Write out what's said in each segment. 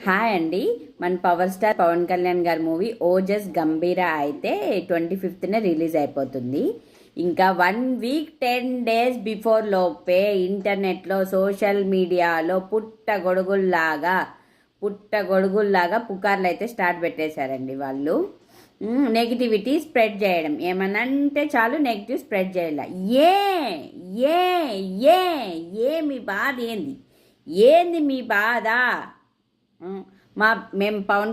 Hi అండి. మన power star Pawan Kalyan గారి మూవీ ఓజస్ గంభీర అయితే 25th రిలీజ్ అయిపోతుంది. ఇంకా 1 వీక్ 10 days బిఫోర్ లోపే ఇంటర్నెట్లో సోషల్ మీడియాలో పుట్టగొడుగుల్లాగా పుకార్లు అయితే స్టార్ట్ పెట్టేశారండి వాళ్ళు. నెగిటివిటీ స్ప్రెడ్ చేయడం, ఏమన్నా అంటే చాలు నెగిటివ్ స్ప్రెడ్ చేయాల. ఏ మీ బాధ ఏంది మీ బాధ? మేము power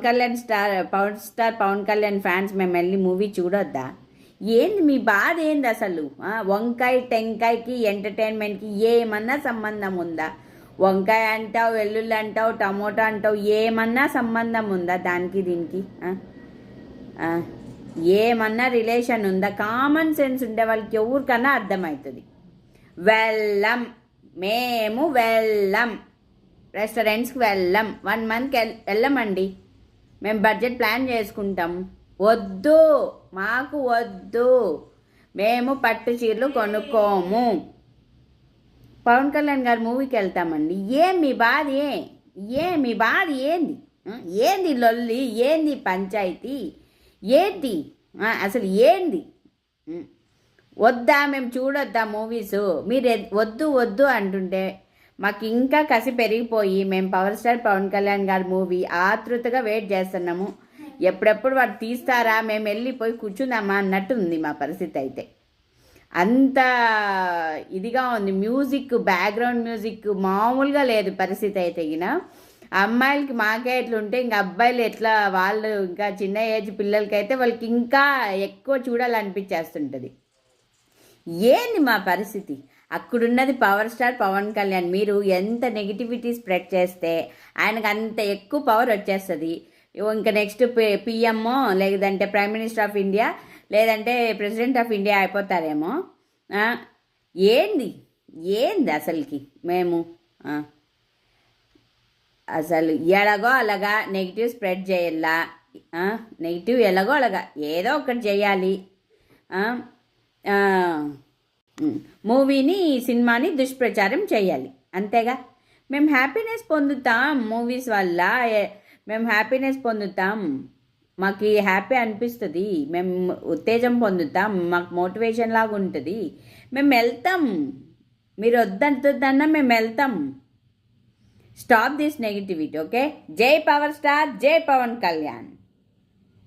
star Pawan Kalyan fans మేము వెళ్ళి మూవీ చూడొద్దా? ఏంది మీ బాధ ఏంది అసలు? వంకాయ టెంకాయకి ఎంటర్టైన్మెంట్కి ఏమన్నా సంబంధం ఉందా? వంకాయ అంటావు, వెల్లుల్లి అంటావు, టమోటా అంటావు, ఏమన్నా సంబంధం ఉందా దానికి దీనికి? ఏమన్నా రిలేషన్ ఉందా? కామన్ సెన్స్ ఉండే వాళ్ళకి ఎవరికన్నా అర్థమవుతుంది. మేము వెళ్ళం, రెస్టారెంట్స్కి వెళ్ళం, 1 month వెళ్ళమండి. మేము బడ్జెట్ ప్లాన్ చేసుకుంటాం. మాకు వద్దు, మేము పట్టు చీరలు కొనుక్కోము. పవన్ కళ్యాణ్ గారు మూవీకి వెళ్తామండి. మీ బాధ మీ బాధ ఏంది లొల్లి? ఏంది పంచాయతీ? ఏంటి అసలు ఏంది? వద్దా, మేము చూడొద్దా మూవీస్? మీరు వద్దు అంటుంటే మాకు ఇంకా కసి పెరిగిపోయి మేము పవర్ స్టార్ పవన్ కళ్యాణ్ గారి మూవీ ఆతృతగా వెయిట్ చేస్తున్నాము. ఎప్పుడెప్పుడు వాడు తీస్తారా, మేము వెళ్ళిపోయి కూర్చుందామా అన్నట్టుంది మా పరిస్థితి అయితే. అంత ఇదిగా ఉంది. మ్యూజిక్, బ్యాక్గ్రౌండ్ మ్యూజిక్ మామూలుగా లేదు పరిస్థితి అయితే. అమ్మాయిలకి మాకే ఎట్లుంటే ఇంకా అబ్బాయిలు ఎట్లా, వాళ్ళు ఇంకా చిన్న ఏజ్ పిల్లలకైతే వాళ్ళకి ఇంకా ఎక్కువ చూడాలనిపించేస్తుంటుంది. ఏంది మా పరిస్థితి? అక్కడున్నది పవర్ స్టార్ పవన్ కళ్యాణ్. మీరు ఎంత నెగిటివిటీ స్ప్రెడ్ చేస్తే ఆయనకు అంత ఎక్కువ పవర్ వచ్చేస్తుంది. ఇంకా నెక్స్ట్ పిఎం, లేదంటే ప్రైమ్ మినిస్టర్ ఆఫ్ ఇండియా, లేదంటే ప్రెసిడెంట్ ఆఫ్ ఇండియా అయిపోతారేమో. ఏంది అసలుకి? మేము అసలు ఎలాగో అలాగా నెగిటివ్ స్ప్రెడ్ చేయాలా? నెగిటివ్ ఎలాగో అలాగా ఏదో ఒకటి చేయాలి. మూవీని, సినిమాని దుష్ప్రచారం చేయాలి, అంతేగా. మేము హ్యాపీనెస్ పొందుతాం మూవీస్ వల్ల, మేము హ్యాపీనెస్ పొందుతాం, మాకు హ్యాపీ అనిపిస్తుంది, మేము ఉత్తేజం పొందుతాం, మాకు మోటివేషన్ లాగా ఉంటుంది, మేము వెళ్తాం. మీరు వద్దన్నా మేము వెళ్తాం. Stop this negativity, okay? జై పవర్ స్టార్, జై పవన్ కళ్యాణ్.